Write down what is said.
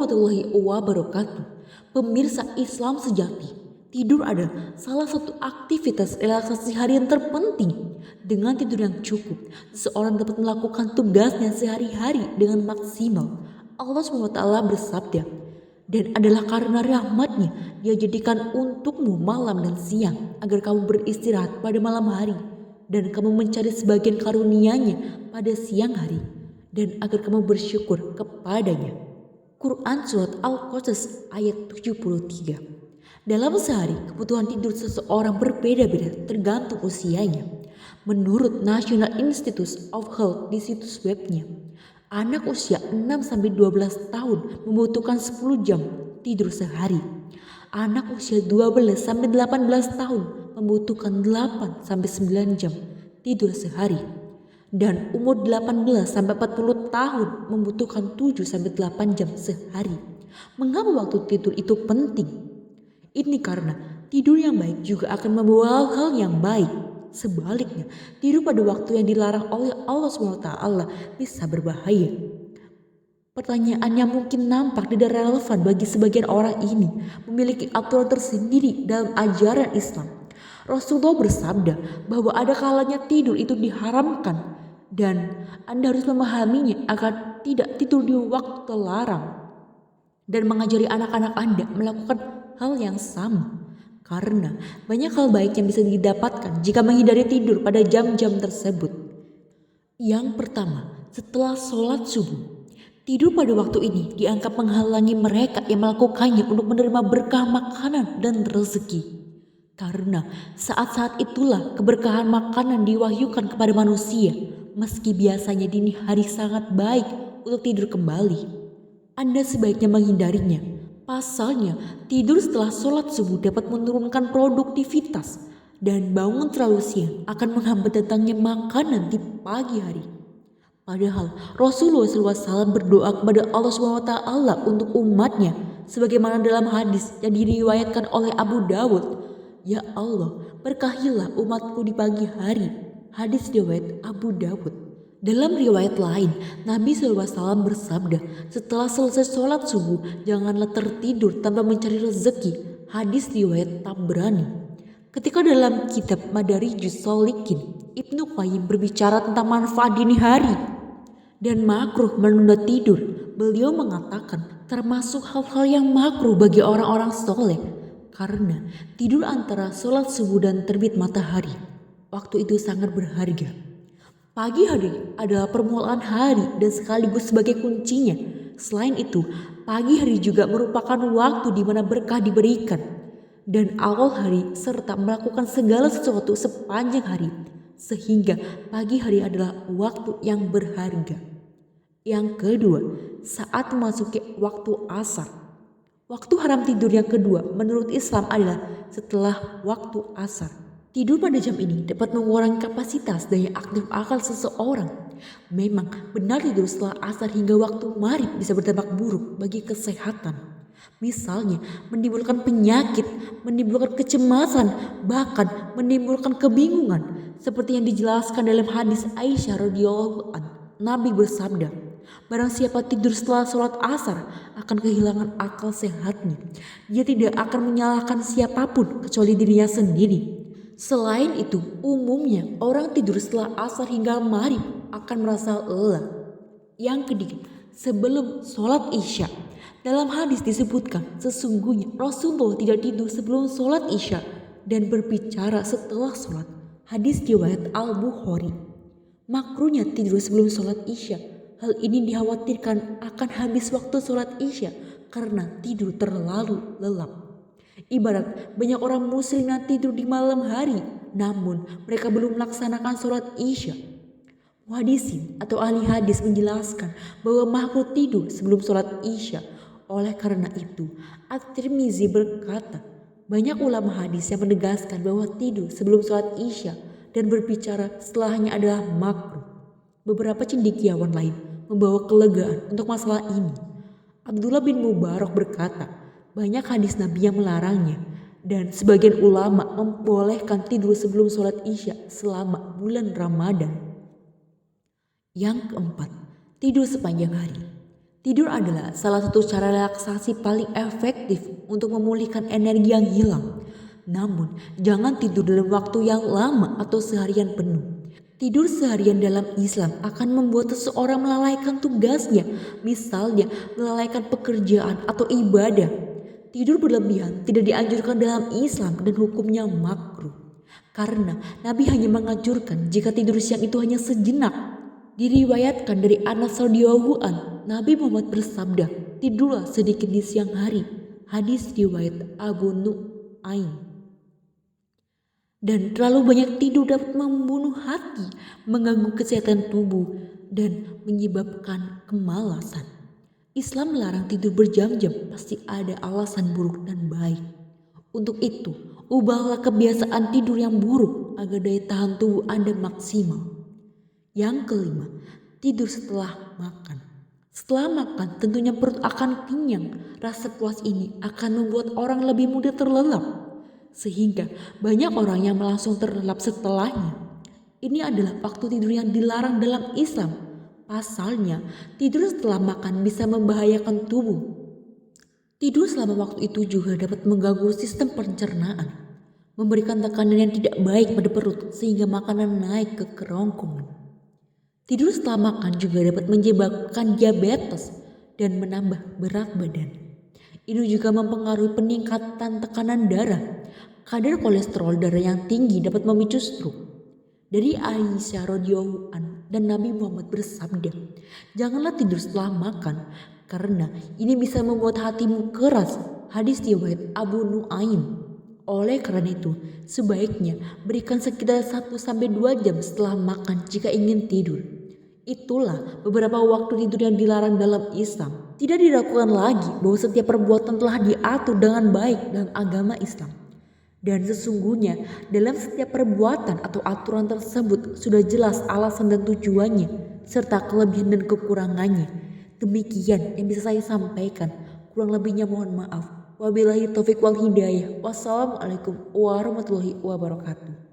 warahmatullahi wabarakatuh. Pemirsa Islam sejati, tidur adalah salah satu aktivitas relaksasi harian terpenting. Dengan tidur yang cukup, seseorang dapat melakukan tugasnya sehari-hari dengan maksimal. Allah SWT bersabda, dan adalah karena rahmatnya Dia jadikan untukmu malam dan siang agar kamu beristirahat pada malam hari, dan kamu mencari sebagian karunia-Nya pada siang hari, dan agar kamu bersyukur kepadanya. Quran Surat Al-Qasas ayat 73. Dalam sehari, kebutuhan tidur seseorang berbeda-beda tergantung usianya. Menurut National Institute of Health di situs webnya, anak usia 6-12 tahun membutuhkan 10 jam tidur sehari. Anak usia 12-18 tahun membutuhkan 8-9 jam tidur sehari. Dan umur 18-40 tahun membutuhkan 7-8 jam sehari. Mengapa waktu tidur itu penting? Ini karena tidur yang baik juga akan membawa hal-hal yang baik. Sebaliknya, tidur pada waktu yang dilarang oleh Allah SWT bisa berbahaya. Pertanyaan yang mungkin nampak tidak relevan bagi sebagian orang ini memiliki aturan tersendiri dalam ajaran Islam. Rasulullah bersabda bahwa ada kalanya tidur itu diharamkan dan Anda harus memahaminya agar tidak tidur di waktu terlarang dan mengajari anak-anak Anda melakukan hal yang sama. Karena banyak hal baik yang bisa didapatkan jika menghindari tidur pada jam-jam tersebut. Yang pertama, setelah sholat subuh. Tidur pada waktu ini dianggap menghalangi mereka yang melakukannya untuk menerima berkah makanan dan rezeki. Karena saat-saat itulah keberkahan makanan diwahyukan kepada manusia, meski biasanya dini hari sangat baik untuk tidur kembali. Anda sebaiknya menghindarinya. Pasalnya, tidur setelah sholat subuh dapat menurunkan produktivitas dan bangun terlalu siang akan menghambat datangnya makanan di pagi hari. Padahal Rasulullah SAW berdoa kepada Allah SWT untuk umatnya sebagaimana dalam hadis yang diriwayatkan oleh Abu Dawud. Ya Allah, berkahilah umatku di pagi hari. Hadis riwayat Abu Dawud. Dalam riwayat lain, Nabi SAW bersabda, setelah selesai sholat subuh, janganlah tertidur tanpa mencari rezeki. Hadis riwayat Tabrani. Ketika dalam kitab Madarijus Shalikin, Ibnu Qayyim berbicara tentang manfaat dini hari dan makruh menunda tidur, beliau mengatakan termasuk hal-hal yang makruh bagi orang-orang soleh. Karena tidur antara sholat subuh dan terbit matahari, waktu itu sangat berharga. Pagi hari adalah permulaan hari dan sekaligus sebagai kuncinya. Selain itu, pagi hari juga merupakan waktu di mana berkah diberikan. Dan awal hari serta melakukan segala sesuatu sepanjang hari. Sehingga pagi hari adalah waktu yang berharga. Yang kedua, saat memasuki waktu asar. Waktu haram tidur yang kedua menurut Islam adalah setelah waktu asar. Tidur pada jam ini dapat mengurangi kapasitas daya aktif akal seseorang. Memang benar tidur setelah asar hingga waktu maghrib bisa berdampak buruk bagi kesehatan. Misalnya menimbulkan penyakit, menimbulkan kecemasan, bahkan menimbulkan kebingungan. Seperti yang dijelaskan dalam hadis Aisyah radhiyallahu anha. Nabi bersabda, barang siapa tidur setelah sholat asar akan kehilangan akal sehatnya. Dia tidak akan menyalahkan siapapun kecuali dirinya sendiri. Selain itu, umumnya orang tidur setelah asar hingga maghrib akan merasa lelah. Yang ketiga, sebelum sholat isya. Dalam hadis disebutkan sesungguhnya Rasulullah tidak tidur sebelum sholat isya dan berbicara setelah sholat. Hadis riwayat Al-Bukhari. Makruhnya tidur sebelum sholat isya. Hal ini dikhawatirkan akan habis waktu sholat isya karena tidur terlalu lelap. Ibarat banyak orang muslim yang tidur di malam hari, namun mereka belum melaksanakan sholat isya. Muhadisin atau ahli hadis menjelaskan bahwa makruh tidur sebelum sholat isya. Oleh karena itu, At-Tirmizi berkata, banyak ulama hadis yang menegaskan bahwa tidur sebelum sholat isya dan berbicara setelahnya adalah makruh. Beberapa cendekiawan lain membawa kelegaan untuk masalah ini. Abdullah bin Mubarak berkata, banyak hadis Nabi yang melarangnya dan sebagian ulama membolehkan tidur sebelum sholat isya selama bulan Ramadan. Yang keempat, tidur sepanjang hari. Tidur adalah salah satu cara relaksasi paling efektif untuk memulihkan energi yang hilang. Namun, jangan tidur dalam waktu yang lama atau seharian penuh. Tidur seharian dalam Islam akan membuat seseorang melalaikan tugasnya, misalnya melalaikan pekerjaan atau ibadah. Tidur berlebihan tidak dianjurkan dalam Islam dan hukumnya makruh. Karena Nabi hanya menganjurkan jika tidur siang itu hanya sejenak. Diriwayatkan dari Anas radhiyallahu an, Nabi Muhammad bersabda, "Tidurlah sedikit di siang hari." Hadis riwayat Abu Nu'aim. Dan terlalu banyak tidur dapat membunuh hati, mengganggu kesehatan tubuh, dan menyebabkan kemalasan. Islam melarang tidur berjam-jam, pasti ada alasan buruk dan baik. Untuk itu, ubahlah kebiasaan tidur yang buruk agar daya tahan tubuh Anda maksimal. Yang kelima, tidur setelah makan. Setelah makan, tentunya perut akan kenyang. Rasa puas ini akan membuat orang lebih mudah terlelap, sehingga banyak orang yang langsung terlelap setelahnya. Ini adalah waktu tidur yang dilarang dalam Islam. Pasalnya, tidur setelah makan bisa membahayakan tubuh. Tidur selama waktu itu juga dapat mengganggu sistem pencernaan, memberikan tekanan yang tidak baik pada perut sehingga makanan naik ke kerongkongan. Tidur setelah makan juga dapat menyebabkan diabetes dan menambah berat badan. Ini juga mempengaruhi peningkatan tekanan darah. Kadar kolesterol darah yang tinggi dapat memicu stroke. Dari Aisyah radhiyallahu an dan Nabi Muhammad bersabda, "Janganlah tidur setelah makan karena ini bisa membuat hatimu keras." Hadis riwayat Abu Nu'aim. Oleh karena itu, sebaiknya berikan sekitar 1-2 jam setelah makan jika ingin tidur. Itulah beberapa waktu tidur yang dilarang dalam Islam. Tidak diragukan lagi bahwa setiap perbuatan telah diatur dengan baik dalam agama Islam. Dan sesungguhnya dalam setiap perbuatan atau aturan tersebut sudah jelas alasan dan tujuannya, serta kelebihan dan kekurangannya. Demikian yang bisa saya sampaikan. Kurang lebihnya mohon maaf. Wabillahi taufiq wal hidayah. Wassalamualaikum warahmatullahi wabarakatuh.